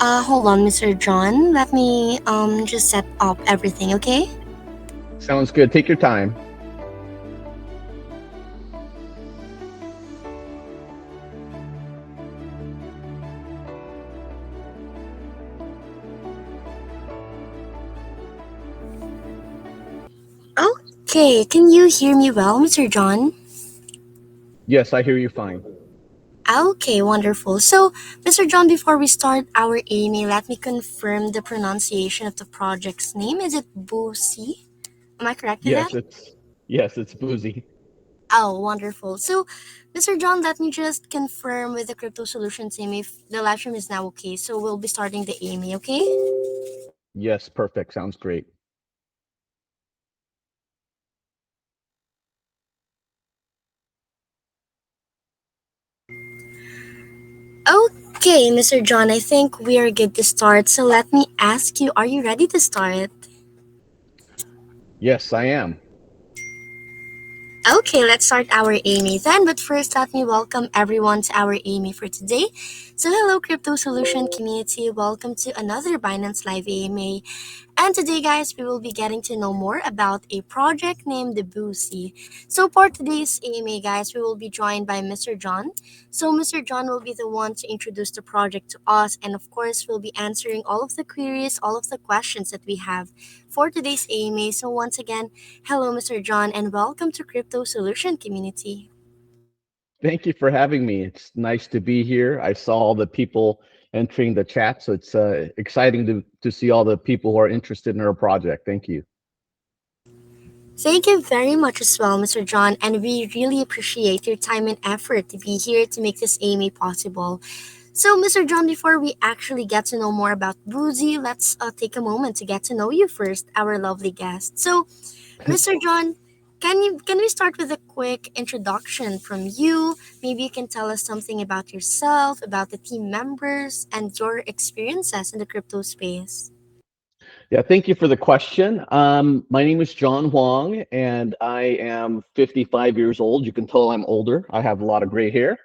Hold on, Mr. John. Let me just set up everything, okay? Sounds good. Take your time. Okay, can you hear me well, Mr. John? Yes, I hear you fine. Okay, wonderful. So, Mr. John, before we start our AMA, let me confirm the pronunciation of the project's name. Is it Boosey? Am I correct with that? Yes, it's Boozy. Oh, wonderful. So, Mr. John, let me just confirm with the Crypto Solutions team if the live stream is now okay. So, we'll be starting the AMA, okay? Yes, perfect. Sounds great. Okay, Mr. John, I think we are good to start. So, let me ask you, are you ready to start? Yes, I am. Okay, let's start our Amy then. But first, let me welcome everyone to our Amy for today. So, hello, Crypto Solution community. Welcome to another Binance Live AMA. And today, guys, we will be getting to know more about a project named the Boosey. So, for today's AMA, guys, we will be joined by Mr. John. So, Mr. John will be the one to introduce the project to us, and of course, we'll be answering all of the queries, all of the questions that we have for today's AMA. So, once again, hello, Mr. John, and welcome to Crypto Solution community. Thank you for having me. It's nice to be here. I saw all the people entering the chat, so it's exciting to see all the people who are interested in our project. Thank you. Thank you very much as well, Mr. John, and we really appreciate your time and effort to be here to make this AMA possible. So, Mr. John, before we actually get to know more about Boozy, let's take a moment to get to know you first, our lovely guest. So, Mr. John, can we start with a quick introduction from you? Maybe you can tell us something about yourself, about the team members, and your experiences in the crypto space. Yeah, thank you for the question. My name is John Huang, and I am 55 years old. You can tell I'm older. I have a lot of gray hair.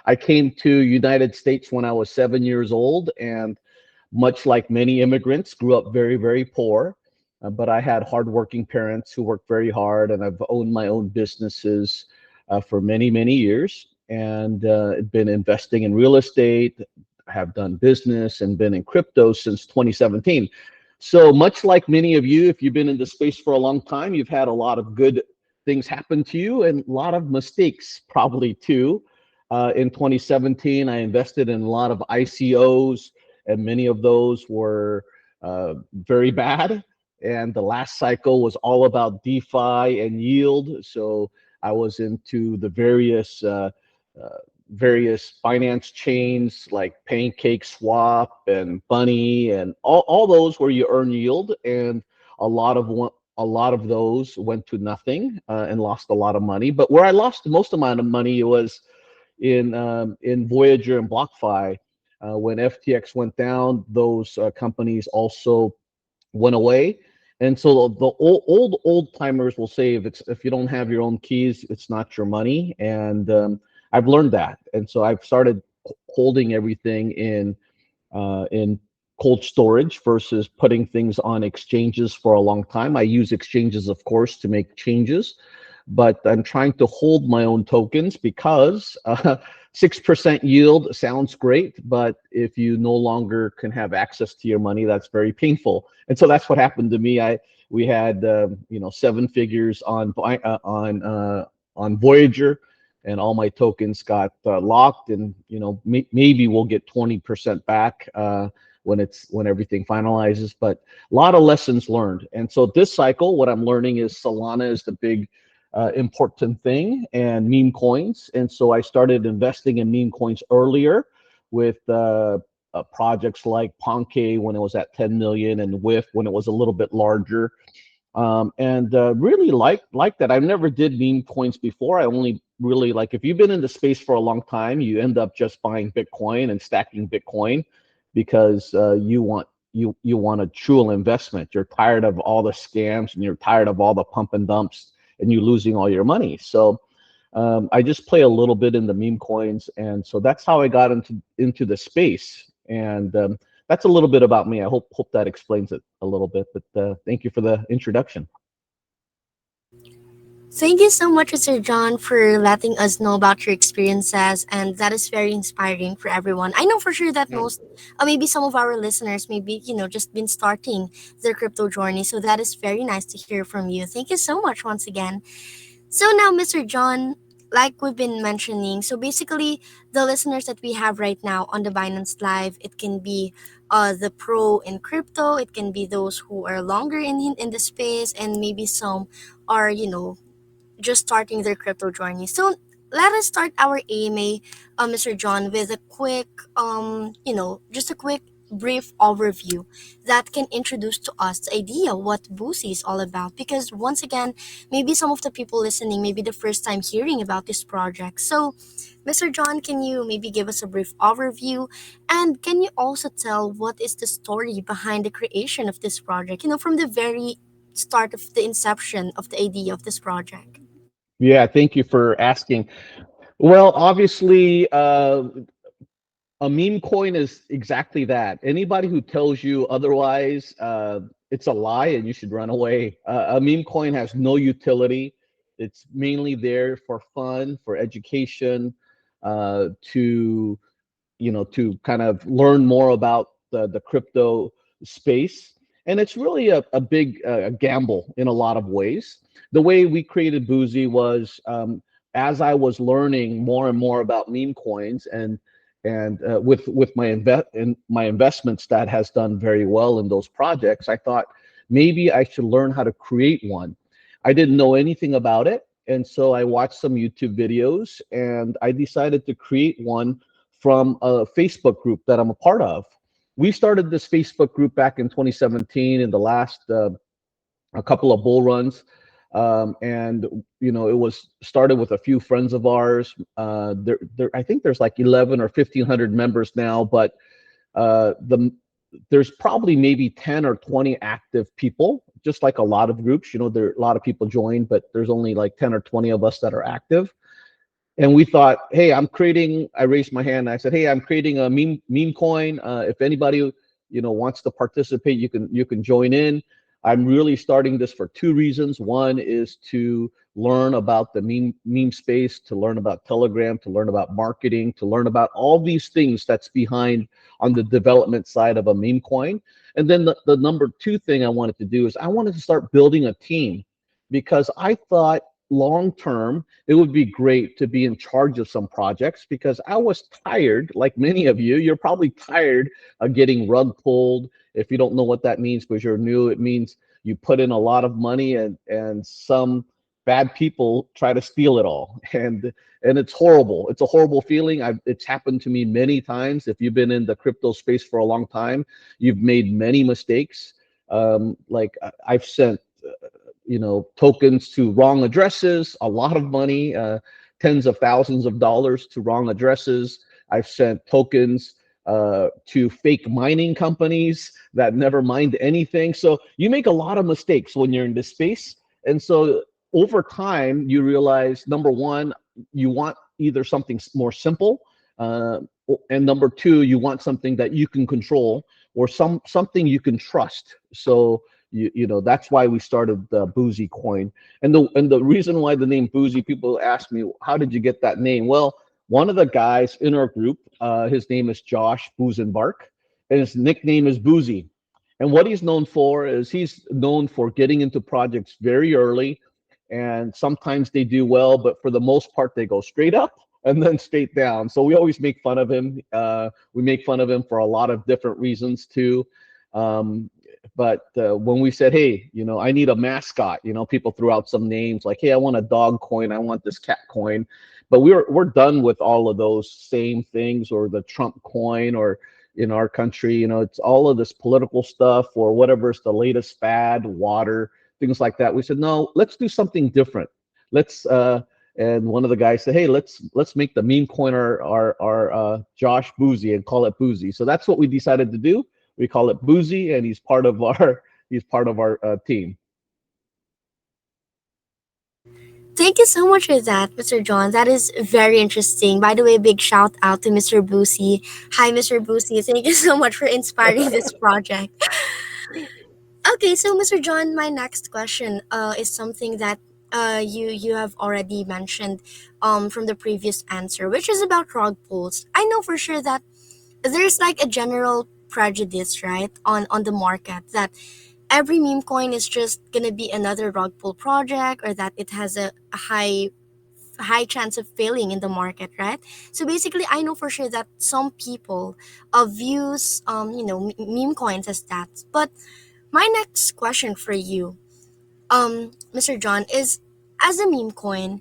I came to United States when I was 7 years old, and much like many immigrants, grew up very, very poor. But I had hardworking parents who worked very hard, and I've owned my own businesses for many, many years, and been investing in real estate, have done business, and been in crypto since 2017. So much like many of you, if you've been in the space for a long time, you've had a lot of good things happen to you and a lot of mistakes probably too. In 2017, I invested in a lot of ICOs, and many of those were very bad. And the last cycle was all about DeFi and yield. So I was into the uh, various finance chains like Pancake Swap and Bunny and all those where you earn yield. And a lot of one, a lot of those went to nothing and lost a lot of money. But where I lost the most amount of money was in Voyager and BlockFi. When FTX went down, those companies also went away. And so the old timers will say if you don't have your own keys, it's not your money. And I've learned that, and so I've started holding everything in cold storage versus putting things on exchanges for a long time. I use exchanges, of course, to make changes, but I'm trying to hold my own tokens because 6% yield sounds great, but if you no longer can have access to your money, that's very painful. And so that's what happened to me. We had seven figures on Voyager, and all my tokens got locked, and maybe we'll get 20% back when everything finalizes. But a lot of lessons learned. And so this cycle, what I'm learning is Solana is the big important thing, and meme coins. And so I started investing in meme coins earlier with projects like Ponke when it was at 10 million and WIF when it was a little bit larger. And really like that. I never did meme coins before. I only really like, if you've been in the space for a long time, you end up just buying Bitcoin and stacking Bitcoin because you want a true investment. You're tired of all the scams and you're tired of all the pump and dumps and you losing all your money. So I just play a little bit in the meme coins, and so that's how I got into the space. And that's a little bit about me. I hope that explains it a little bit. But thank you for the introduction. Thank you so much, Mr. John, for letting us know about your experiences, and that is very inspiring for everyone. I know for sure that most, maybe some of our listeners, maybe just been starting their crypto journey. So that is very nice to hear from you. Thank you so much once again. So now, Mr. John, like we've been mentioning, so basically the listeners that we have right now on the Binance Live, it can be the pro in crypto, it can be those who are longer in the space, and maybe some are just starting their crypto journey. So let us start our AMA, Mr. John, with a quick, just a quick brief overview that can introduce to us the idea what Boosey is all about. Because once again, maybe some of the people listening, maybe the first time hearing about this project. So, Mr. John, can you maybe give us a brief overview? And can you also tell what is the story behind the creation of this project? From the very start of the inception of the idea of this project. Yeah, thank you for asking. Well, obviously, a meme coin is exactly that. Anybody who tells you otherwise, it's a lie and you should run away. A meme coin has no utility. It's mainly there for fun, for education, to to kind of learn more about the crypto space. And it's really a big gamble in a lot of ways. The way we created Boozy was, as I was learning more and more about meme coins, and with my investments that has done very well in those projects, I thought maybe I should learn how to create one. I didn't know anything about it, and so I watched some YouTube videos, and I decided to create one from a Facebook group that I'm a part of. We started this Facebook group back in 2017 in the last a couple of bull runs. And it was started with a few friends of ours. I think there's like 11 or 1,500 members now, but there's probably maybe 10 or 20 active people, just like a lot of groups. There a lot of people join, but there's only like 10 or 20 of us that are active. And we thought, hey, I raised my hand and I said, hey, I'm creating a meme coin. If anybody wants to participate, you can join in. I'm really starting this for two reasons. One is to learn about the meme space, to learn about Telegram, to learn about marketing, to learn about all these things that's behind on the development side of a meme coin. And then the number two thing I wanted to do is I wanted to start building a team, because I thought long term it would be great to be in charge of some projects, because I was tired, like many of you. You're probably tired of getting rug pulled. If you don't know what that means because you're new, it means you put in a lot of money and some bad people try to steal it all. And it's horrible. It's a horrible feeling. It's happened to me many times. If you've been in the crypto space for a long time, you've made many mistakes. Like I've sent tokens to wrong addresses, a lot of money, tens of thousands of dollars to wrong addresses. I've sent tokens to fake mining companies that never mined anything. So you make a lot of mistakes when you're in this space. And so over time, you realize, number one, you want either something more simple, uh, and number two, you want something that you can control, or something you can trust. So that's why we started the Boosey coin. And the reason why the name Boosey, people ask me, how did you get that name? Well, one of the guys in our group, his name is Josh Boozenbark, and his nickname is Boosey. And what he's known for is he's known for getting into projects very early, and sometimes they do well, but for the most part they go straight up and then straight down. So we always make fun of him. We make fun of him for a lot of different reasons too. But when we said, hey, I need a mascot, people threw out some names like, hey, I want a dog coin, I want this cat coin. But we're done with all of those same things, or the Trump coin, or in our country, it's all of this political stuff, or whatever's the latest fad, water, things like that. We said, no, let's do something different. Let's and one of the guys said, hey, let's make the meme coin our Josh Boosey and call it Boosey. So that's what we decided to do. We call it Boosey, and he's part of our team. Thank you so much for that, Mr. John. That is very interesting. By the way, big shout out to Mr. Boosey. Hi, Mr. Boosey. Thank you so much for inspiring this project. Okay, so Mr. John, my next question is something that you have already mentioned from the previous answer, which is about rug pulls. I know for sure that there's like a general prejudice, right, on the market that every meme coin is just gonna be another rug pull project, or that it has a high chance of failing in the market, right? So basically, I know for sure that some people views meme coins as that. But my next question for you, Mr. John, is as a meme coin,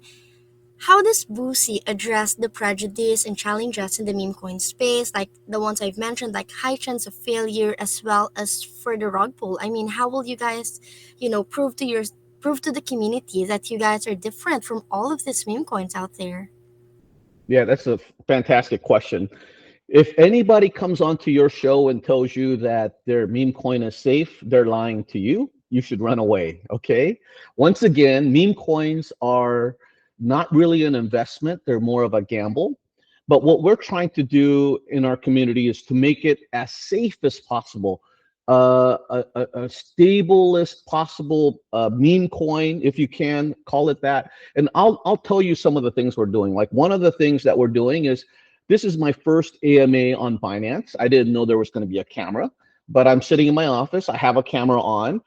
how does Boosey address the prejudice and challenges in the meme coin space, like the ones I've mentioned, like high chance of failure as well as for the rug pull? I mean, how will you guys, prove to the community that you guys are different from all of these meme coins out there? Yeah, that's a fantastic question. If anybody comes onto your show and tells you that their meme coin is safe, they're lying to you. You should run away. Okay. Once again, meme coins are not really an investment, they're more of a gamble. But what we're trying to do in our community is to make it as safe as possible, a stable as possible meme coin, if you can call it that. And I'll tell you some of the things we're doing. Like one of the things that we're doing is this is my first AMA on Binance. I didn't know there was going to be a camera, but I'm sitting in my office. I have a camera on.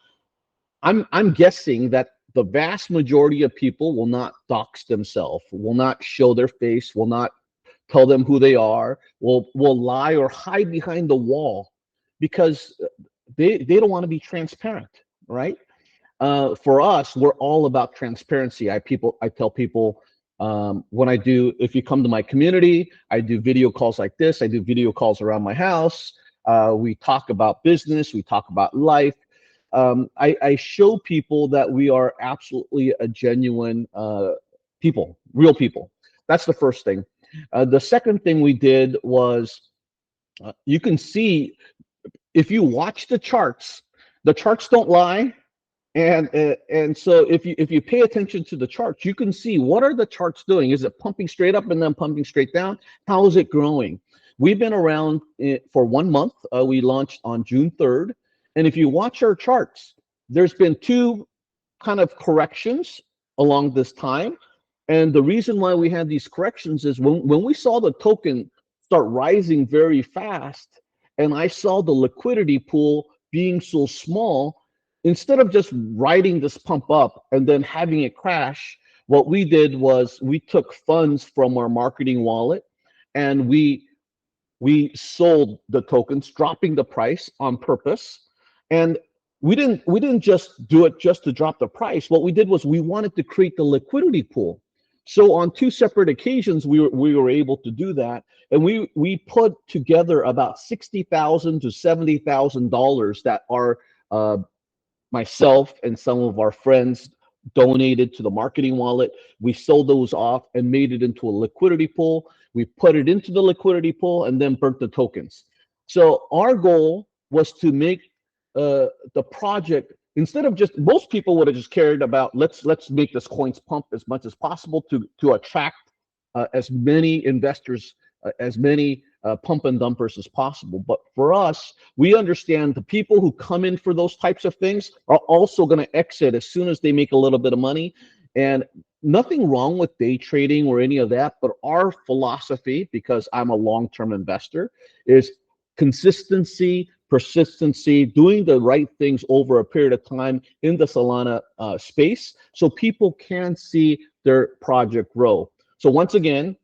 I'm guessing that the vast majority of people will not dox themselves, will not show their face, will not tell them who they are, will lie or hide behind the wall because they don't want to be transparent, right? For us, we're all about transparency. I tell people when I do, if you come to my community, I do video calls like this. I do video calls around my house. We talk about business. We talk about life. I show people that we are absolutely a genuine people, real people. That's the first thing. The second thing we did was you can see if you watch the charts don't lie, and so if you pay attention to the charts, you can see what are the charts doing. Is it pumping straight up and then pumping straight down? How is it growing? We've been around for 1 month. We launched on June 3rd, and if you watch our charts, there's been two kind of corrections along this time. And the reason why we had these corrections is when we saw the token start rising very fast, and I saw the liquidity pool being so small, instead of just riding this pump up and then having it crash, what we did was we took funds from our marketing wallet and we sold the tokens, dropping the price on purpose. And we didn't just do it just to drop the price. What we did was we wanted to create the liquidity pool. So on two separate occasions, we were able to do that, and we put together about $60,000 to $70,000 that are myself and some of our friends donated to the marketing wallet. We sold those off and made it into a liquidity pool. We put it into the liquidity pool and then burnt the tokens. So our goal was to make the project, instead of just, most people would have just cared about let's make this coins pump as much as possible to attract as many investors, as many pump and dumpers as possible. But for us, we understand the people who come in for those types of things are also going to exit as soon as they make a little bit of money. And nothing wrong with day trading or any of that, but our philosophy, because I'm a long-term investor, is consistency, persistency, doing the right things over a period of time in the Solana space so people can see their project grow. So once again,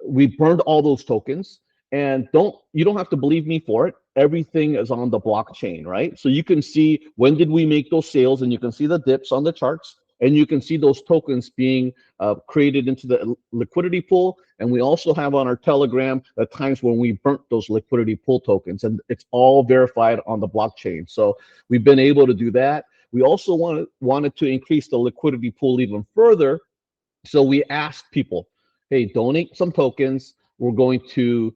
we burned all those tokens, and you don't have to believe me for it. Everything is on the blockchain, right? So you can see when did we make those sales, and you can see the dips on the charts, and you can see those tokens being created into the liquidity pool. And we also have on our Telegram the times when we burnt those liquidity pool tokens, and it's all verified on the blockchain. So we've been able to do that. We also wanted to increase the liquidity pool even further. So we asked people, hey, donate some tokens. We're going to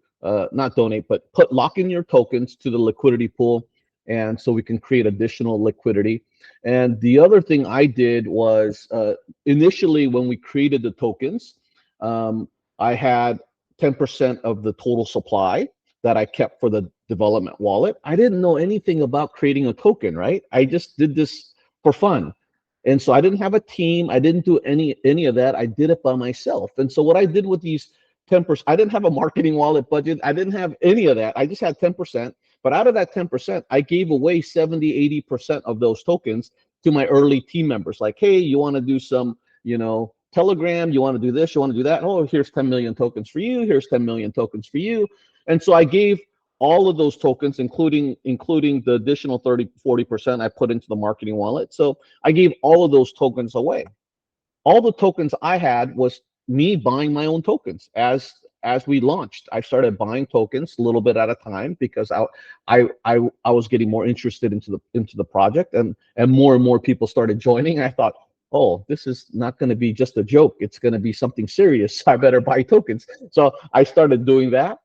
not donate, but lock in your tokens to the liquidity pool. and so we can create additional liquidity. And the other thing I did was initially when we created the tokens, um, I had 10% of the total supply that I kept for the development wallet. I didn't know anything about creating a token, right? I just did this for fun. And so I didn't have a team. I didn't do any of that. I did it by myself. And so what I did with these 10%, I didn't have a marketing wallet budget. I didn't have any of that. I just had 10%. But out of that 10%, I gave away 70, 80% of those tokens to my early team members. Like, hey, you want to do some, Telegram, you want to do this, you want to do that. Oh, here's 10 million tokens for you. Here's 10 million tokens for you. And so I gave all of those tokens, including the additional 30, 40% I put into the marketing wallet. So I gave all of those tokens away. All the tokens I had was me buying my own tokens as we launched. I started buying tokens a little bit at a time because I was getting more interested into the project, and more people started joining. I thought, oh, this is not going to be just a joke. It's going to be something serious. I better buy tokens. So I started doing that.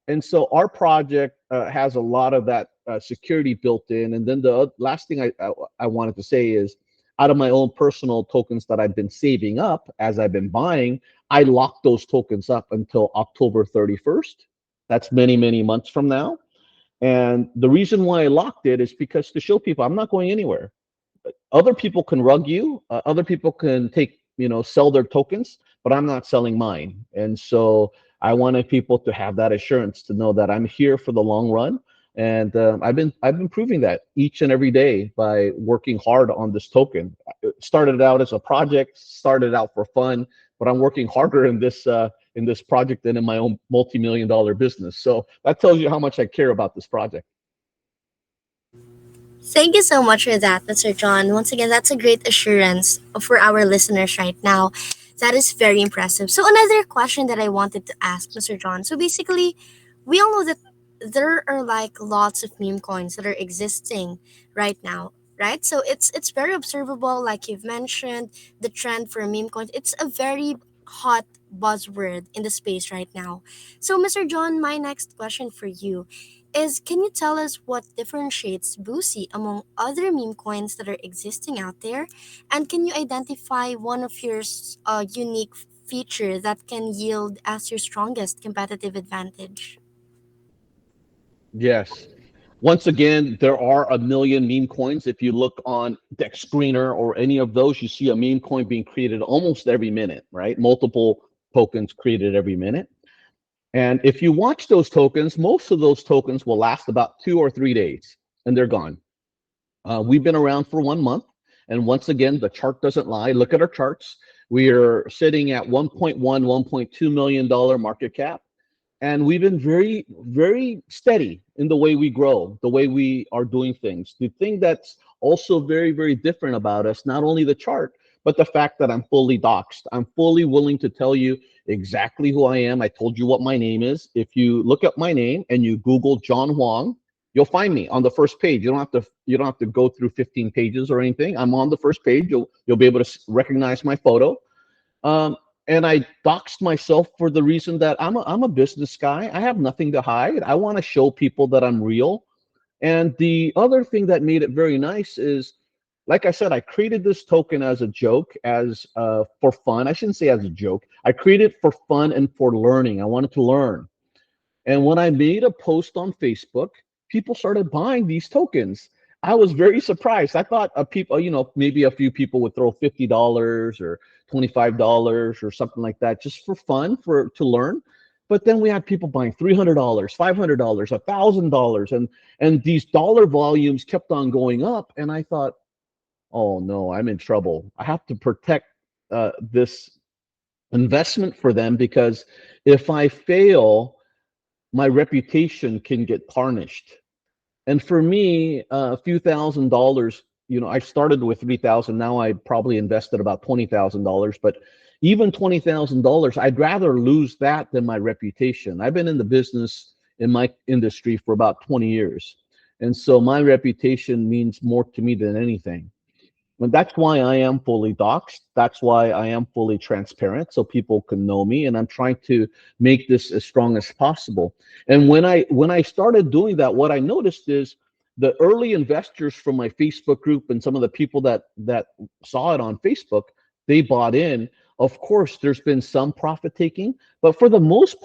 And so our project has a lot of that security built in. And then the last thing I wanted to say is, out of my own personal tokens that I've been saving up as I've been buying, I locked those tokens up until October 31st. That's many, many months from now. And the reason why I locked it is because to show people I'm not going anywhere. Other people can rug you. Other people can sell their tokens, but I'm not selling mine. And so I wanted people to have that assurance to know that I'm here for the long run. And I've been proving that each and every day by working hard on this token. It started out as a project, started out for fun, but I'm working harder in this project than in my own multi-million-dollar business. So that tells you how much I care about this project. Thank you so much for that, Mr. John. Once again, that's a great assurance for our listeners right now. That is very impressive. So, another question that I wanted to ask Mr. John. So, basically, we all know that there are like lots of meme coins that are existing right now, right? So, it's very observable, like you've mentioned, the trend for meme coins. It's a very hot buzzword in the space right now. So, Mr. John, my next question for you is, can you tell us what differentiates Boosey among other meme coins that are existing out there? And can you identify one of your unique feature that can yield as your strongest competitive advantage? Yes. Once again, there are a million meme coins. If you look on Dex Screener or any of those, you see a meme coin being created almost every minute, right? Multiple tokens created every minute. And if you watch those tokens, most of those tokens will last about 2 or 3 days and they're gone. We've been around for 1 month. And once again, the chart doesn't lie. Look at our charts. We are sitting at 1.1, $1.2 million market cap. And we've been very, very steady in the way we grow, the way we are doing things. The thing that's also very, very different about us, not only the chart, but the fact that I'm fully doxed. I'm fully willing to tell you exactly who I am. I told you what my name is. If you look up my name and you Google John Huang, you'll find me on the first page. You don't have to go through 15 pages or anything. I'm on the first page. You'll be able to recognize my photo. Um, and I doxed myself for the reason that I'm a business guy. I have nothing to hide. I want to show people that I'm real. And the other thing that made it very nice is, like I said, I created this token as a joke, as for fun. I shouldn't say as a joke. I created it for fun and for learning. I wanted to learn. And when I made a post on Facebook, people started buying these tokens. I was very surprised. I thought people, maybe a few people would throw $50 or $25 or something like that just for fun, to learn. But then we had people buying $300, $500, $1,000, and these dollar volumes kept on going up. And I thought, oh no, I'm in trouble. I have to protect this investment for them, because if I fail, my reputation can get tarnished. And for me, a few $1,000s, I started with 3,000. Now I probably invested about $20,000. But even $20,000, I'd rather lose that than my reputation. I've been in the business, in my industry, for about 20 years. And so my reputation means more to me than anything. And that's why I am fully doxxed. That's why I am fully transparent, so people can know me. And I'm trying to make this as strong as possible. And when I started doing that, what I noticed is the early investors from my Facebook group and some of the people that saw it on Facebook, they bought in. Of course, there's been some profit taking, but for the most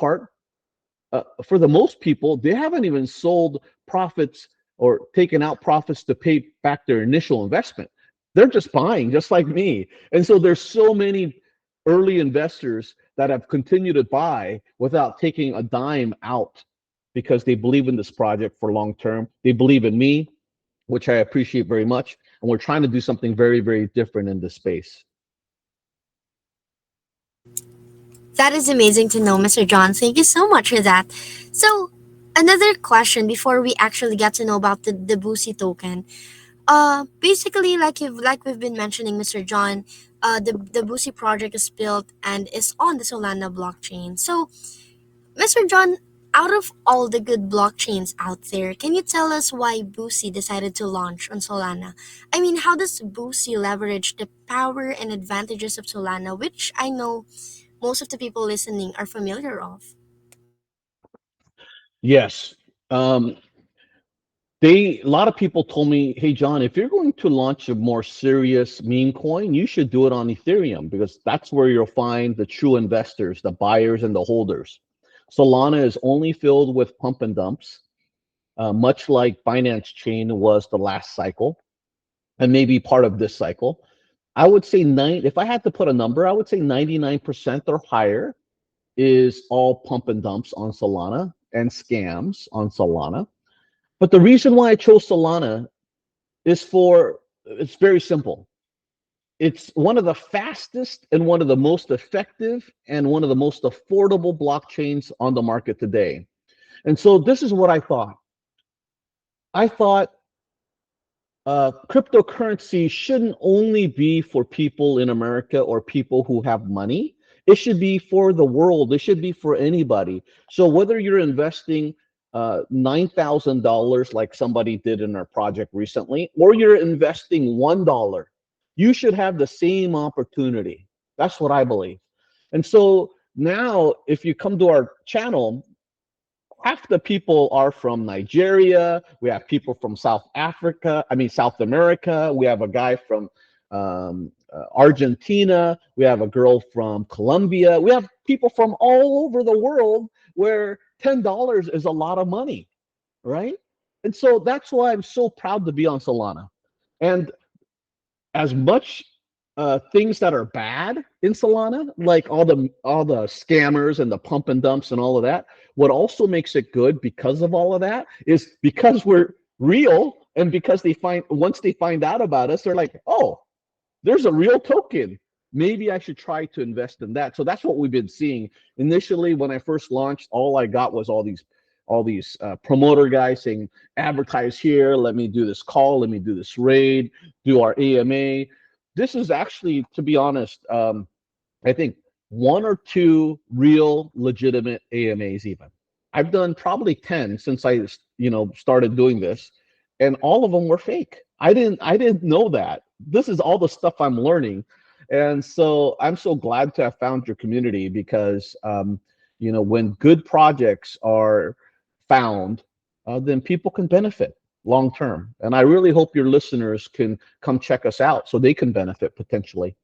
people, they haven't even sold profits or taken out profits to pay back their initial investment. They're just buying, just like me. And so there's so many early investors that have continued to buy without taking a dime out because they believe in this project for long term. They believe in me, which I appreciate very much. And we're trying to do something very, very different in this space. That is amazing to know, Mr. John. Thank you so much for that. So, another question before we actually get to know about the Boosey token. Basically, like we've been mentioning, Mr. John, the Boosey project is built and is on the Solana blockchain. So, Mr. John, out of all the good blockchains out there, can you tell us why Boosey decided to launch on Solana? I mean, how does Boosey leverage the power and advantages of Solana, which I know most of the people listening are familiar of? Yes. Um, a lot of people told me, hey John, if you're going to launch a more serious meme coin, you should do it on Ethereum because that's where you'll find the true investors, the buyers and the holders. Solana is only filled with pump and dumps, much like Binance Chain was the last cycle and maybe part of this cycle. I would say if I had to put a number, I would say 99% or higher is all pump and dumps on Solana and scams on Solana. But the reason why I chose Solana it's very simple. It's one of the fastest and one of the most effective and one of the most affordable blockchains on the market today. And so this is what I thought. I thought cryptocurrency shouldn't only be for people in America or people who have money. It should be for the world. It should be for anybody. So whether you're investing $9,000 like somebody did in our project recently, or you're investing $1, you should have the same opportunity. That's what I believe. And so now, if you come to our channel, half the people are from Nigeria. We have people from South America. We have a guy from Argentina. We have a girl from Colombia. We have people from all over the world where $10 is a lot of money, right? And so that's why I'm so proud to be on Solana. And as much things that are bad in Solana, like all the scammers and the pump and dumps and all of that. What also makes it good because of all of that is because we're real and because once they find out about us, they're like, oh, there's a real token. Maybe I should try to invest in that. So that's what we've been seeing. Initially, when I first launched, all I got was all these promoter guys saying, advertise here, let me do this call, let me do this raid, do our AMA. This is actually, to be honest, I think one or two real legitimate AMAs even. I've done probably 10 since I started doing this, and all of them were fake. I didn't know that. This is all the stuff I'm learning. And so I'm so glad to have found your community because when good projects are found, then people can benefit long term. And I really hope your listeners can come check us out so they can benefit potentially.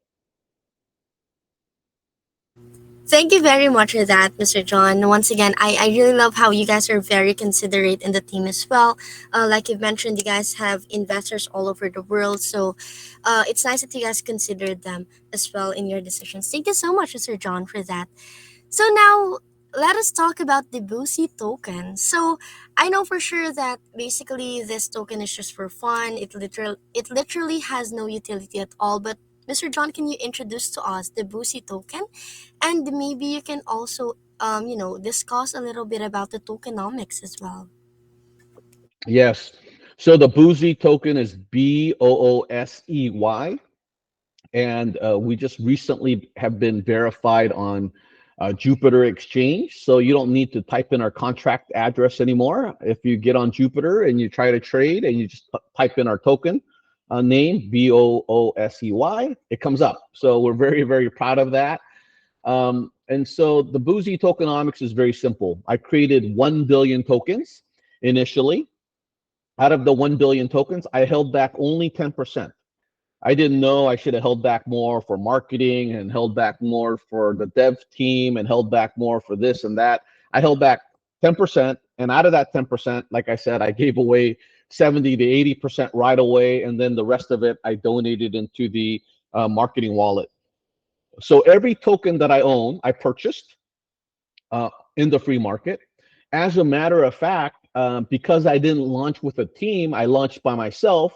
Thank you very much for that, Mr. John. Once again, I really love how you guys are very considerate in the team as well. Like you've mentioned, you guys have investors all over the world. So it's nice that you guys considered them as well in your decisions. Thank you so much, Mr. John, for that. So now let us talk about the Boosey token. So I know for sure that basically this token is just for fun. It literally has no utility at all. But Mr. John, can you introduce to us the Boosey token? And maybe you can also discuss a little bit about the tokenomics as well. Yes. So the Boosey token is Boosey, and we just recently have been verified on Jupiter Exchange. So you don't need to type in our contract address anymore. If you get on Jupiter and you try to trade and you just type in our token name, Boosey, it comes up. So we're very, very proud of that. And so the Boosey tokenomics is very simple. I created 1 billion tokens initially. Out of the 1 billion tokens, I held back only 10%. I didn't know I should have held back more for marketing and held back more for the dev team and held back more for this and that. I held back 10%. And out of that 10%, like I said, I gave away 70 to 80% right away. And then the rest of it, I donated into the marketing wallet. So every token that I own, I purchased uh, in the free market. As a matter of fact, because I didn't launch with a team, I launched by myself.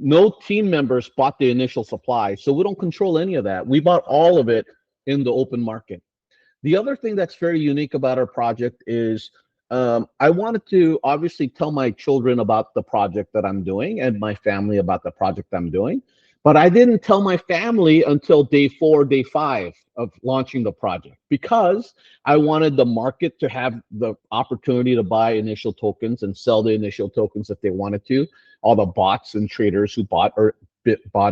No team members bought the initial supply, so we don't control any of that. We bought all of it in the open market. The other thing that's very unique about our project is I wanted to obviously tell my children about the project that I'm doing and my family about the project I'm doing. But I didn't tell my family until day 4, day 5 of launching the project because I wanted the market to have the opportunity to buy initial tokens and sell the initial tokens if they wanted to. All the bots and traders who bought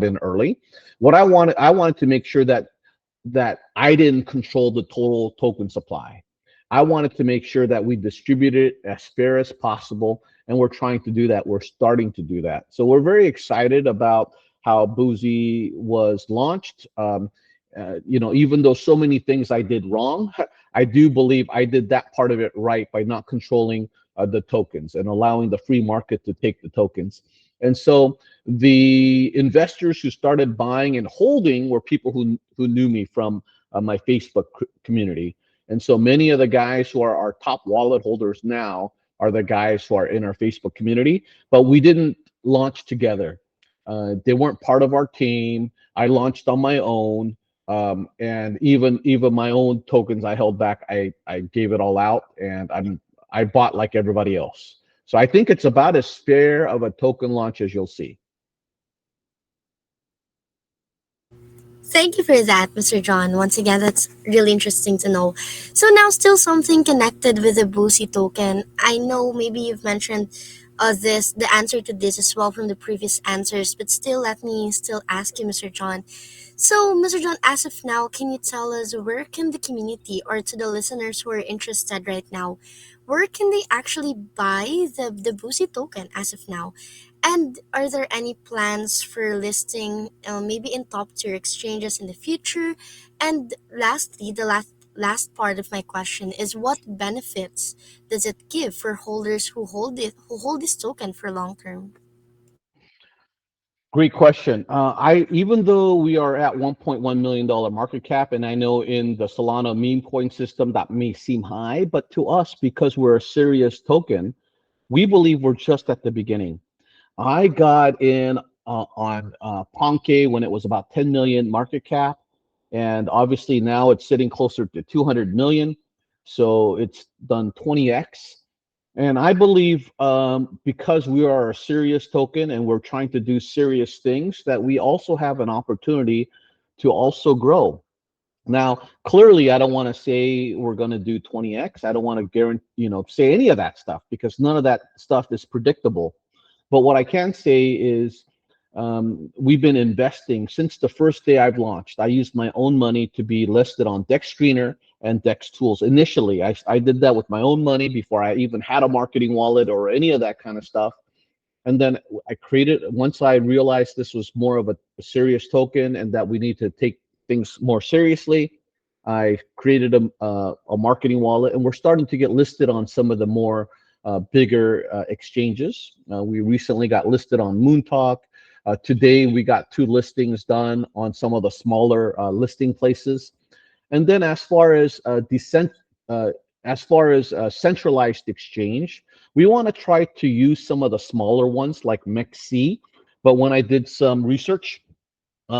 in early. What I wanted to make sure that I didn't control the total token supply. I wanted to make sure that we distributed it as fair as possible, and we're trying to do that. We're starting to do that. So we're very excited about how Boosey was launched. Even though so many things I did wrong, I do believe I did that part of it right by not controlling the tokens and allowing the free market to take the tokens. And so the investors who started buying and holding were people who knew me from my Facebook community. And so many of the guys who are our top wallet holders now are the guys who are in our Facebook community, but we didn't launch together. They weren't part of our team. I launched on my own. And even my own tokens I held back, I gave it all out, and I bought like everybody else. So I think it's about as fair of a token launch as you'll see. Thank you for that, Mr. John. Once again, that's really interesting to know. So now, still something connected with the Boosey token. I know maybe you've mentioned the answer to this as well from the previous answers, but still, let me still ask you, Mr. John. So, Mr. John, as of now, can you tell us where can the community or to the listeners who are interested right now, where can they actually buy the Boosey token as of now? And are there any plans for listing maybe in top tier exchanges in the future? And lastly, the last part of my question is what benefits does it give for holders who hold this token for long term? Great question. I even though we are at $1.1 million market cap, and I know in the Solana meme coin system that may seem high, but to us, because we're a serious token, we believe we're just at the beginning. I got in on Ponke when it was about 10 million market cap, and obviously now it's sitting closer to 200 million. So it's done 20x. And I believe because we are a serious token and we're trying to do serious things, that we also have an opportunity to also grow. Now, clearly, I don't want to say we're going to do 20x. I don't want to guarantee, say any of that stuff because none of that stuff is predictable. But what I can say is we've been investing since the first day I've launched. I used my own money to be listed on Dex Screener and Dex Tools. Initially, I did that with my own money before I even had a marketing wallet or any of that kind of stuff. And then I created, once I realized this was more of a serious token and that we need to take things more seriously, I created a marketing wallet, and we're starting to get listed on some of the more bigger exchanges. We recently got listed on Moontalk. Today, we got 2 listings done on some of the smaller listing places. And then as far as centralized exchange, we want to try to use some of the smaller ones like MEXC. But when I did some research,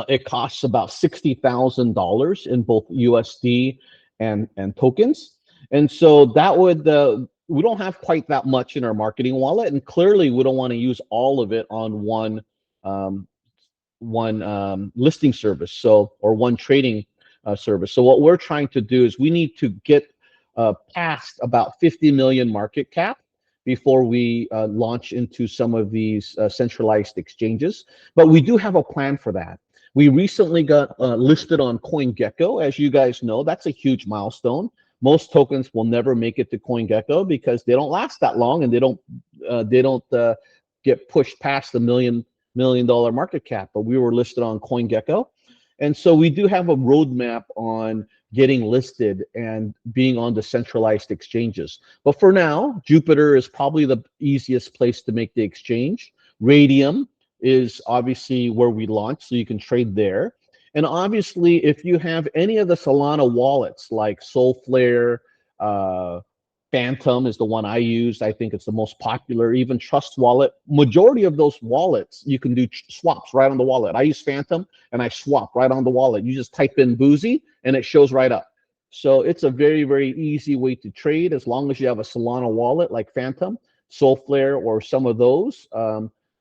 it costs about $60,000 in both USD and tokens. And so that would we don't have quite that much in our marketing wallet, and clearly we don't want to use all of it on um, one listing service, or one trading service. So what we're trying to do is we need to get past about 50 million market cap before we launch into some of these centralized exchanges. But we do have a plan for that. We recently got listed on CoinGecko. As you guys know, that's a huge milestone. Most tokens will never make it to CoinGecko because they don't last that long, and they don't get pushed past the million dollar market cap, but we were listed on CoinGecko. And so we do have a roadmap on getting listed and being on the centralized exchanges. But for now, Jupiter is probably the easiest place to make the exchange. Radium is obviously where we launch, so you can trade there. And obviously, if you have any of the Solana wallets like Soulflare, uh, Phantom is the one I use. I think it's the most popular. Even Trust Wallet, majority of those wallets, you can do swaps right on the wallet. I use Phantom and I swap right on the wallet. You just type in Boosey and it shows right up. So it's a very, very easy way to trade as long as you have a Solana wallet like Phantom, Soulflare, or some of those.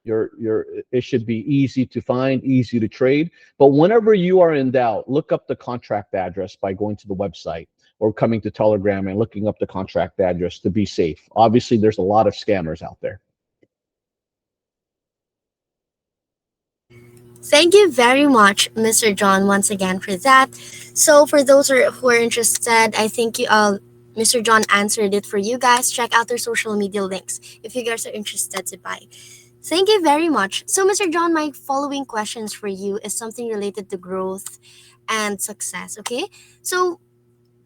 It should be easy to find, easy to trade. But whenever you are in doubt, look up the contract address by going to the website or coming to Telegram and looking up the contract address to be safe. Obviously, there's a lot of scammers out there. Thank you very much, Mr. John, once again for that. So, for those who are interested, I think Mr. John answered it for you guys. Check out their social media links if you guys are interested to buy. Thank you very much. So, Mr. John, my following questions for you is something related to growth and success. Okay, so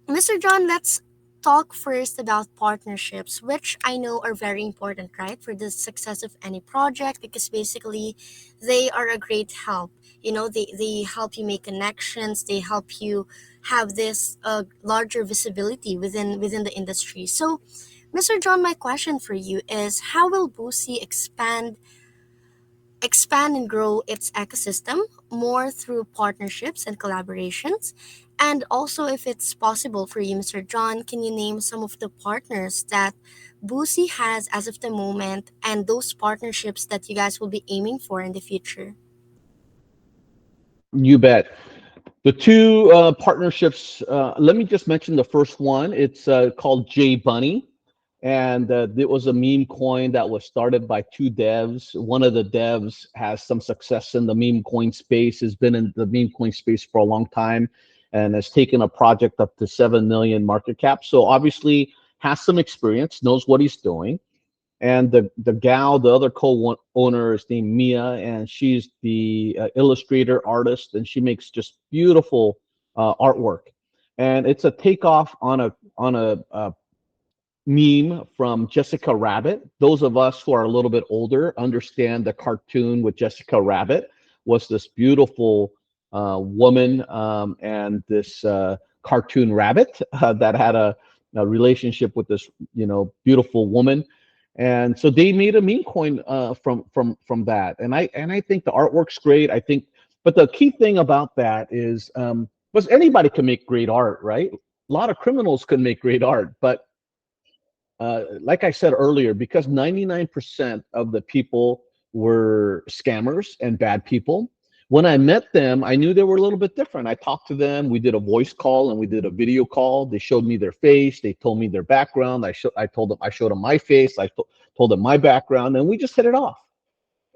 Mr. John, let's talk first about partnerships, which I know are very important, right, for the success of any project because basically they are a great help. You know, they help you make connections, they help you have this larger visibility within the industry. So, Mr. John, my question for you is how will Boosie expand and grow its ecosystem more through partnerships and collaborations? And also, if it's possible for you, Mr. John, can you name some of the partners that Boosie has as of the moment and those partnerships that you guys will be aiming for in the future? You bet. The two partnerships, let me just mention the first one. It's called J Bunny. And it was a meme coin that was started by two devs. One of the devs has some success in the meme coin space, has been in the meme coin space for a long time, and has taken a project up to 7 million market cap. So obviously has some experience, knows what he's doing. And the gal, the other co-owner, is named Mia, and she's the illustrator artist, and she makes just beautiful artwork. And it's a takeoff on a meme from Jessica Rabbit. Those of us who are a little bit older understand the cartoon with Jessica Rabbit was this beautiful woman and this cartoon rabbit that had a relationship with this, beautiful woman. And so they made a meme coin from that. And I think the artwork's great. I think, but the key thing about that is, was anybody can make great art, right? A lot of criminals can make great art, but like I said earlier, because 99% of the people were scammers and bad people, when I met them, I knew they were a little bit different. I talked to them. We did a voice call and we did a video call. They showed me their face. They told me their background. I showed them my face. Told them my background, and we just hit it off.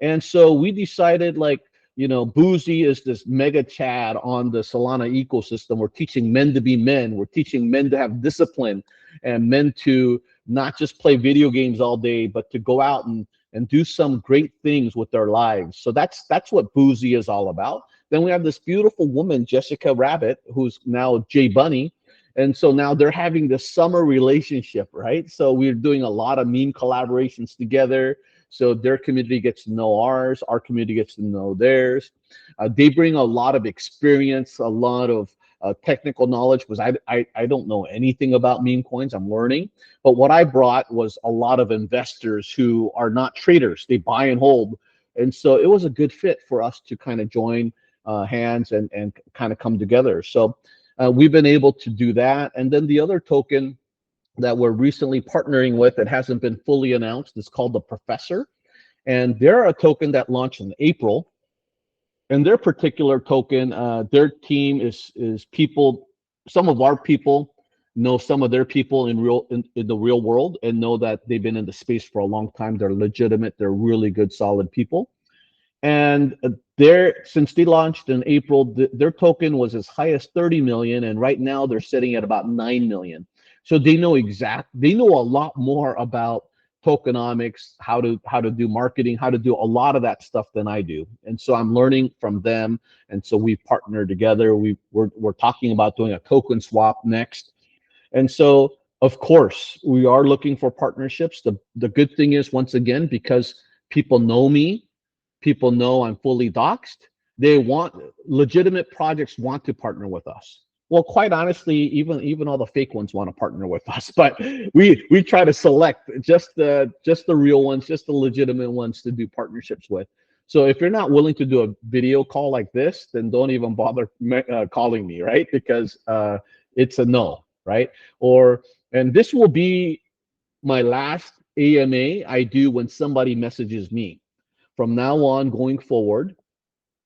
And so we decided, like, Boosey is this mega Chad on the Solana ecosystem. We're teaching men to be men. We're teaching men to have discipline and men to not just play video games all day, but to go out and do some great things with their lives. So that's what Boosey is all about. Then we have this beautiful woman, Jessica Rabbit, who's now J Bunny. And so now they're having this summer relationship, right? So we're doing a lot of meme collaborations together. So their community gets to know ours, our community gets to know theirs. They bring a lot of experience, a lot of technical knowledge, because I don't know anything about meme coins. I'm learning. But what I brought was a lot of investors who are not traders. They buy and hold. And so it was a good fit for us to kind of join hands and kind of come together. So we've been able to do that. And then the other token that we're recently partnering with that hasn't been fully announced is called the Professor. And they're a token that launched in April. And their particular token, their team is people, some of our people know some of their people in the real world and know that they've been in the space for a long time. They're legitimate, they're really good, solid people. And since they launched in April, their token was as high as 30 million, and right now they're sitting at about 9 million. So they know a lot more about tokenomics, how to do marketing, how to do a lot of that stuff than I do. And so I'm learning from them. And so we partner together. We're talking about doing a token swap next. And so, of course, we are looking for partnerships. The good thing is, once again, because people know me, people know I'm fully doxed. They want legitimate projects want to partner with us. Well, quite honestly, even all the fake ones want to partner with us, but we try to select just the real ones, just the legitimate ones to do partnerships with. So if you're not willing to do a video call like this, then don't even bother calling me, right? Because it's a no, right? Or and this will be my last AMA I do when somebody messages me. From now on, going forward,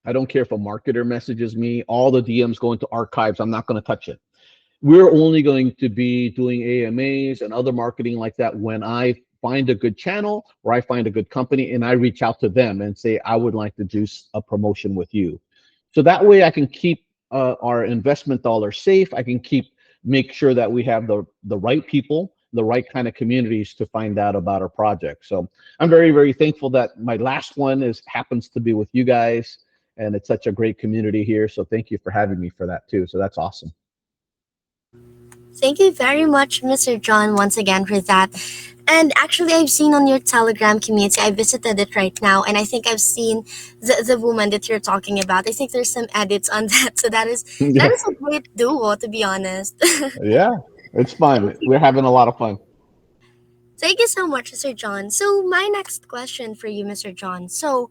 I don't care if a marketer messages me, all the DMs go into archives. I'm not going to touch it. We're only going to be doing AMAs and other marketing like that when I find a good channel or I find a good company and I reach out to them and say, I would like to do a promotion with you. So that way I can keep our investment dollars safe. I can make sure that we have the right people, the right kind of communities to find out about our project. So I'm very, very thankful that my last one is happens to be with you guys, and it's such a great community here. So thank you for having me for that too. So that's awesome. Thank you very much, Mr. John, once again for that. And actually, I've seen on your Telegram community, I visited it right now, and I think I've seen the woman that you're talking about. I think there's some edits on that, so that Yeah, is a great duo, to be honest. yeah, it's Thank fun. We're you. having a lot of fun. Thank you so much, Mr. John. So, my next question for you, Mr. John. So,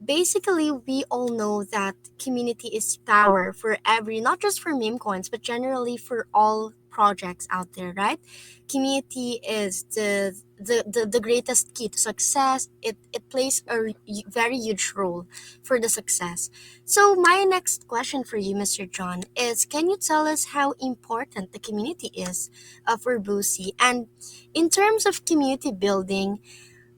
basically, we all know that community is power for every, not just for meme coins, but generally for all projects out there, right? Community is the greatest key to success. It plays a very huge role for the success. So, my next question for you, Mr. John, is can you tell us how important the community is for Boosey? And in terms of community building,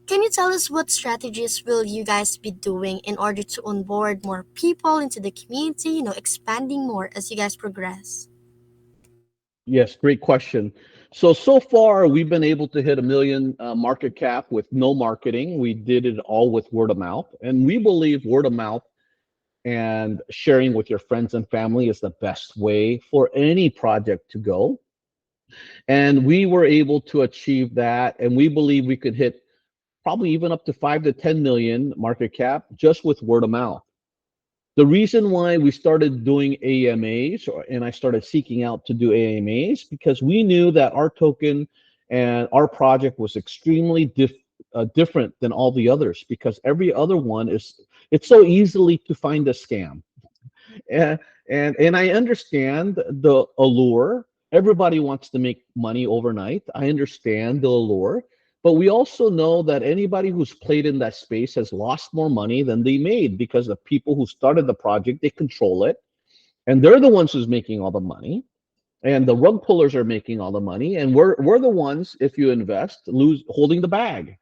can you tell us what strategies will you guys be doing in order to onboard more people into the community, expanding more as you guys progress? Yes, great question. So far we've been able to hit 1 million market cap with no marketing. We did it all with word of mouth, and we believe word of mouth and sharing with your friends and family is the best way for any project to go. And we were able to achieve that, and we believe we could hit probably even up to 5 to 10 million market cap just with word of mouth. The reason why we started doing AMAs, and I started seeking out to do AMAs, because we knew that our token and our project was extremely different than all the others, because every other one it's so easily to find a scam. And and I understand the allure. Everybody wants to make money overnight. I understand the allure, but we also know that anybody who's played in that space has lost more money than they made, because the people who started the project, they control it, and they're the ones who's making all the money, and the rug pullers are making all the money, and we're the ones, if you invest, lose holding the bag.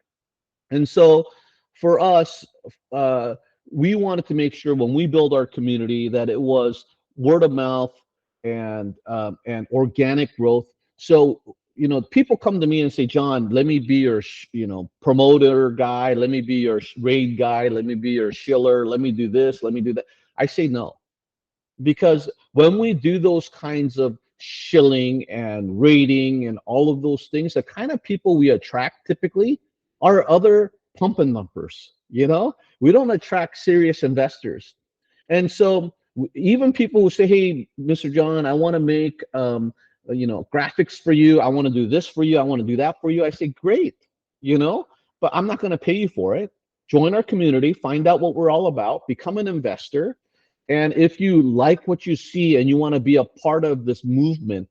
And so for us, uh, we wanted to make sure when we build our community that it was word of mouth and organic growth. So people come to me and say, John, let me be your promoter guy, let me be your raid guy, let me be your shiller, let me do this, let me do that. I say no, because when we do those kinds of shilling and rating and all of those things, the kind of people we attract typically are other pump and lumpers. We don't attract serious investors. And so even people who say, hey, Mr. John, I want to make graphics for you, I want to do this for you, I want to do that for you, I say great, you know but I'm not going to pay you for it. Join our community, find out what we're all about, become an investor, and if you like what you see and you want to be a part of this movement,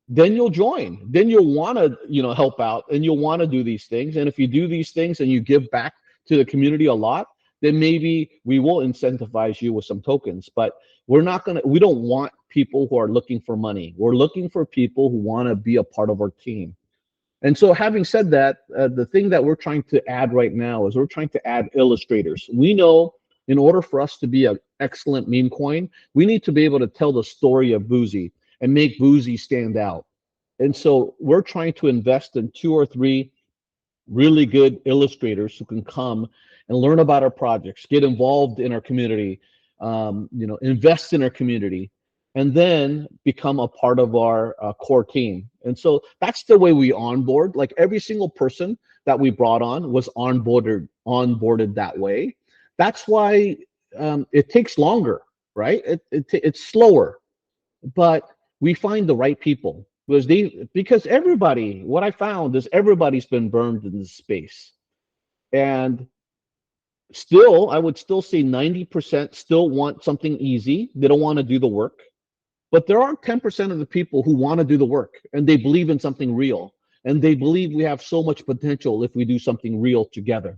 then you'll join. Then you'll want to, help out, and you'll want to do these things. And if you do these things and you give back to the community a lot, then maybe we will incentivize you with some tokens. But we don't want people who are looking for money. We're looking for people who want to be a part of our team. And so, having said that, the thing that we're trying to add right now is we're trying to add illustrators. We know in order for us to be an excellent meme coin, we need to be able to tell the story of Boosey and make Boosey stand out. And so, we're trying to invest in two or three really good illustrators who can come and learn about our projects, get involved in our community, invest in our community, and then become a part of our core team. And so that's the way we onboard. Like every single person that we brought on was onboarded that way. That's why it takes longer, right? It's slower, but we find the right people because everybody. What I found is everybody's been burned in this space, and still, I would still say 90% still want something easy. They don't want to do the work. But there are 10% of the people who want to do the work and they believe in something real. And they believe we have so much potential if we do something real together.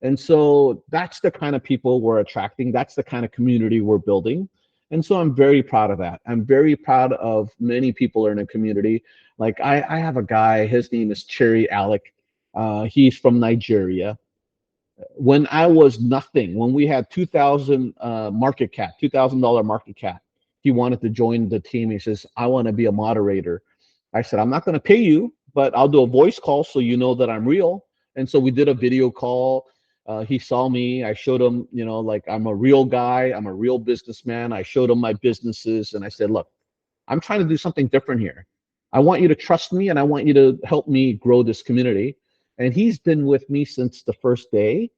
And so that's the kind of people we're attracting. That's the kind of community we're building. And so I'm very proud of that. I'm very proud of many people in the community. Like I have a guy, his name is Cherry Alec. He's from Nigeria. When I was nothing, when we had 2,000 market cap, $2,000 market cap, he wanted to join the team. He says, I want to be a moderator. I said, I'm not going to pay you, but I'll do a voice call so you know that I'm real. And so we did a video call. He saw me. I showed him, like I'm a real guy. I'm a real businessman. I showed him my businesses. And I said, look, I'm trying to do something different here. I want you to trust me and I want you to help me grow this community. And he's been with me since the first day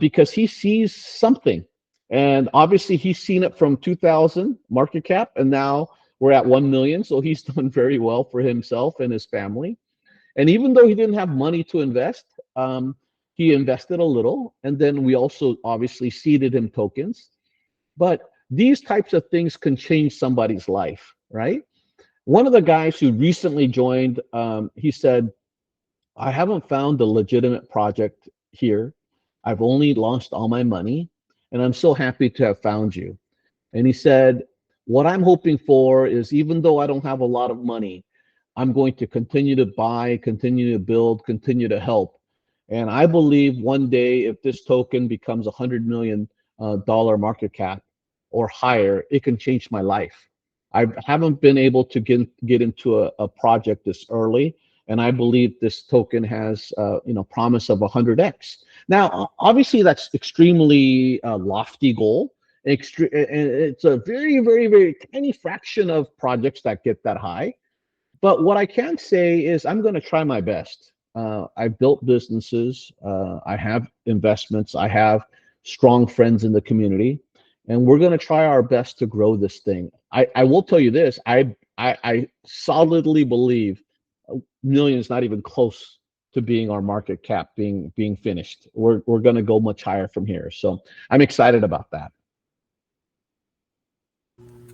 because he sees something. And obviously, he's seen it from 2,000 market cap, and now we're at 1 million. So he's done very well for himself and his family. And even though he didn't have money to invest, he invested a little. And then we also obviously seeded him tokens. But these types of things can change somebody's life, right? One of the guys who recently joined, he said, I haven't found a legitimate project here. I've only lost all my money, and I'm so happy to have found you. And he said, what I'm hoping for is even though I don't have a lot of money, I'm going to continue to buy, continue to build, continue to help. And I believe one day if this token becomes $100 million market cap or higher, it can change my life. I haven't been able to get into a project this early, and I believe this token has promise of 100x. Now, obviously, that's extremely lofty goal. It's a very, very, very tiny fraction of projects that get that high. But what I can say is I'm going to try my best. I've built businesses. I have investments. I have strong friends in the community, and we're going to try our best to grow this thing. I will tell you this. I solidly believe million is not even close to being our market cap being finished. We're going to go much higher from here. So I'm excited about that.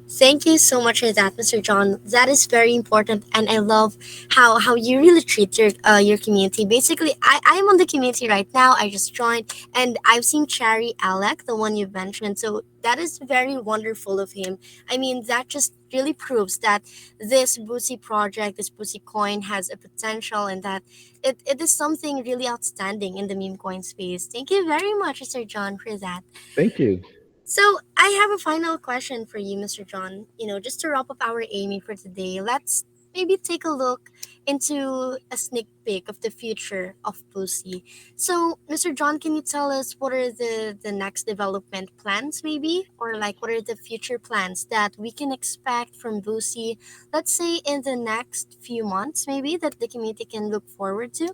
Thank you so much for that, Mr. John. That is very important, and I love how you really treat your community. Basically, I'm on the community right now. I just joined, and I've seen Cherry Alec, the one you mentioned. So that is very wonderful of him. I mean, that just really proves that this Boosey project, this Boosey coin, has a potential, and that it is something really outstanding in the meme coin space. Thank you very much, Mr. John, for that. Thank you. So I have a final question for you, Mr. John. Just to wrap up our Amy for today, let's maybe take a look into a sneak peek of the future of Pussy. So, Mr. John, can you tell us what are the next development plans, maybe? Or like what are the future plans that we can expect from Boosie, let's say in the next few months, maybe, that the community can look forward to?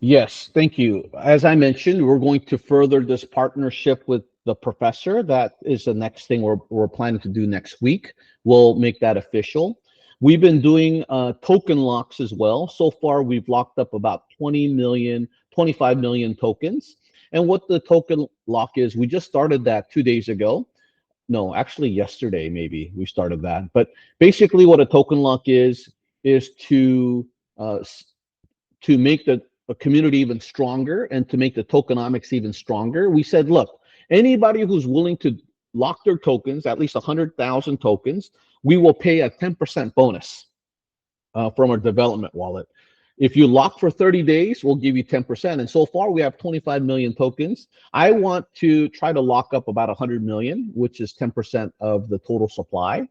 Yes, thank you. As I mentioned, we're going to further this partnership with the professor. That is the next thing we're planning to do next week. We'll make that official. We've been doing token locks as well. So far, we've locked up about 20 million, 25 million tokens. And what the token lock is, we just started that 2 days ago. No, actually yesterday, maybe we started that. But basically what a token lock is uh, to make the community even stronger and to make the tokenomics even stronger. We said, look, anybody who's willing to lock their tokens, at least 100,000 tokens, we will pay a 10% bonus from our development wallet. If you lock for 30 days, we'll give you 10%. And so far, we have 25 million tokens. I want to try to lock up about 100 million, which is 10% of the total supply.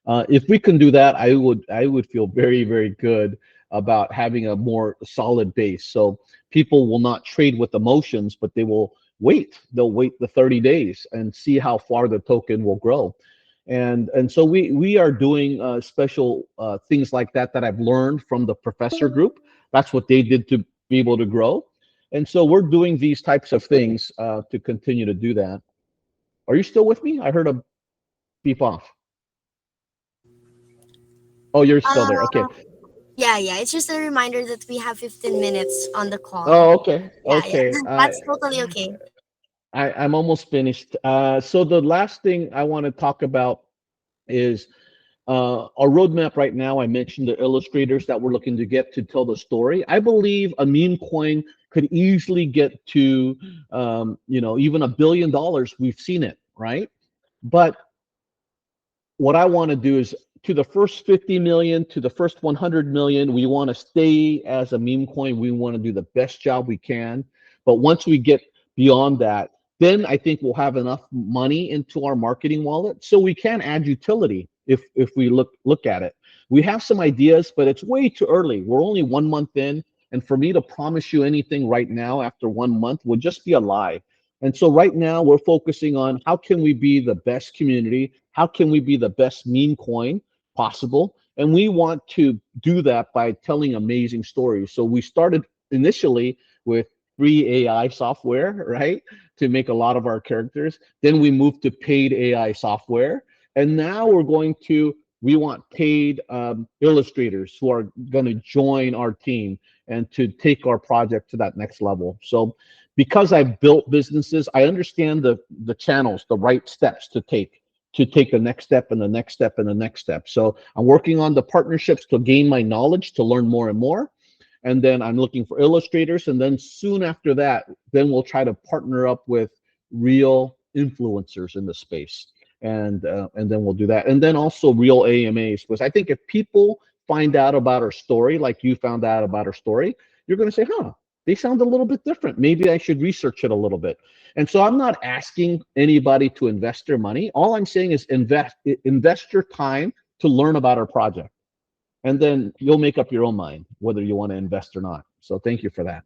If we can do that, I would feel very, very good about having a more solid base. So people will not trade with emotions, but they will wait. They'll wait the 30 days and see how far the token will grow. And so we are doing special things like that I've learned from the professor group. That's what they did to be able to grow. And so we're doing these types of things to continue to do that. Are you still with me? I heard a beep off. Oh, you're still there. Uh, Okay. yeah, yeah. It's just a reminder that we have 15 minutes on the call. Oh, okay. Yeah, yeah. Okay. That's totally okay. I'm almost finished. So the last thing I want to talk about is our roadmap right now. I mentioned the illustrators that we're looking to get to tell the story. I believe a meme coin could easily get to, even $1 billion. We've seen it, right? But what I want to do is to the first 50 million, to the first 100 million, we want to stay as a meme coin. We want to do the best job we can. But once we get beyond that, then I think we'll have enough money into our marketing wallet so we can add utility if we look at it. We have some ideas, but it's way too early. We're only 1 month in, and for me to promise you anything right now after 1 month would just be a lie. And so right now we're focusing on how can we be the best community? How can we be the best meme coin possible? And we want to do that by telling amazing stories. So we started initially with free AI software, right? To make a lot of our characters. Then we moved to paid AI software. And now we want paid illustrators who are going to join our team and to take our project to that next level. So because I've built businesses, I understand the channels, the right steps to take the next step and the next step and the next step. So I'm working on the partnerships to gain my knowledge, to learn more and more. And then I'm looking for illustrators. And then soon after that, then we'll try to partner up with real influencers in the space. And then we'll do that. And then also real AMAs, because I think if people find out about our story, like you found out about our story, you're going to say, huh, they sound a little bit different. Maybe I should research it a little bit. And so I'm not asking anybody to invest their money. All I'm saying is invest your time to learn about our project. And then you'll make up your own mind whether you want to invest or not. So thank you for that.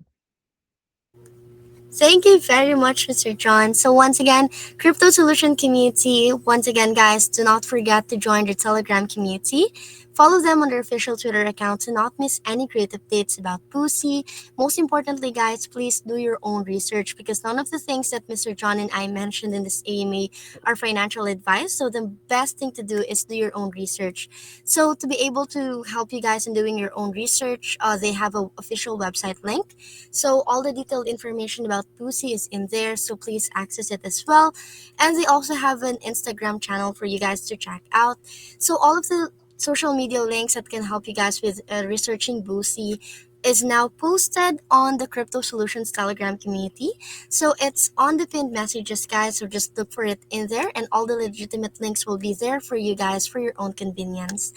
Thank you very much, Mr. John. So once again, Crypto Solution Community, once again, guys, do not forget to join the Telegram community. Follow them on their official Twitter account to not miss any great updates about Boosey. Most importantly, guys, please do your own research because none of the things that Mr. John and I mentioned in this AMA are financial advice. So the best thing to do is do your own research. So to be able to help you guys in doing your own research, they have an official website link, so all the detailed information about Boosey is in there, so please access it as well. And they also have an Instagram channel for you guys to check out. So all of the social media links that can help you guys with researching Boosey is now posted on the Crypto Solutions Telegram community. So it's on the pinned messages, guys. So just look for it in there, and all the legitimate links will be there for you guys for your own convenience.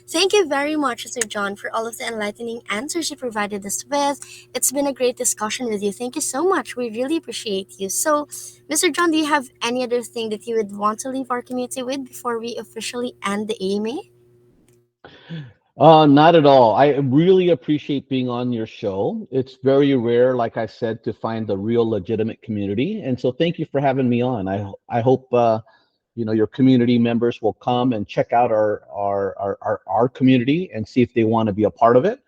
Thank you very much, Sir John, for all of the enlightening answers you provided us with. It's been a great discussion with you. Thank you so much. We really appreciate you. So, Mr. John, do you have any other thing that you would want to leave our community with before we officially end the AMA? Not at all. I really appreciate being on your show. It's very rare, like I said, to find a real legitimate community. And so thank you for having me on. I hope your community members will come and check out our community and see if they want to be a part of it.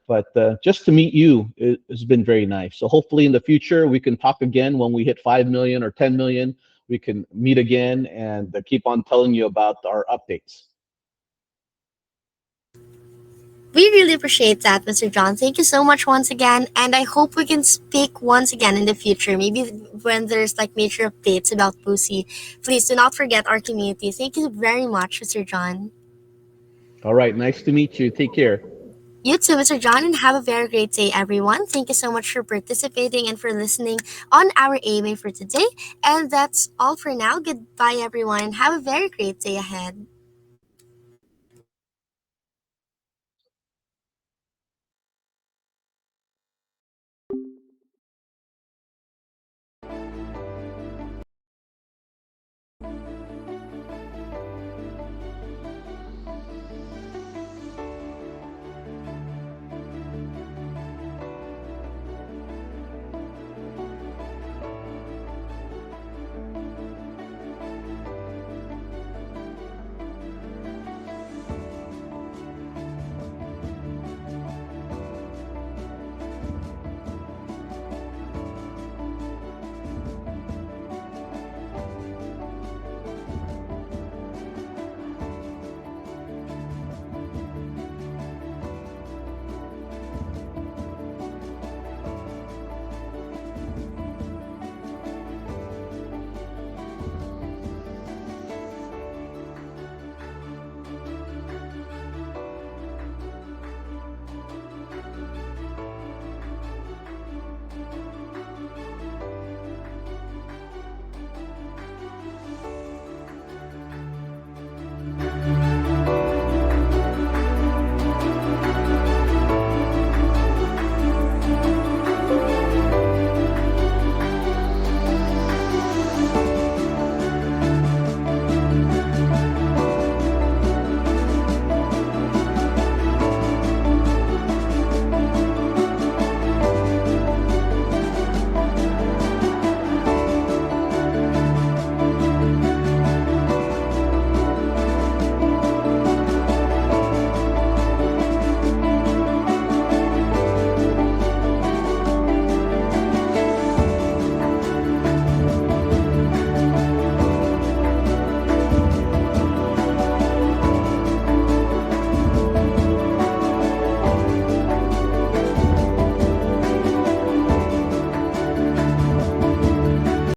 But just to meet you has been very nice. So hopefully in the future we can talk again when we hit 5 million or 10 million. We can meet again and keep on telling you about our updates. We really appreciate that, Mr. John. Thank you so much once again. And I hope we can speak once again in the future. Maybe when there's like major updates about Boosey. Please do not forget our community. Thank you very much, Mr. John. All right. Nice to meet you. Take care. You too, Mr. John, and have a very great day, everyone. Thank you so much for participating and for listening on our AMA for today. And that's all for now. Goodbye, everyone, and have a very great day ahead.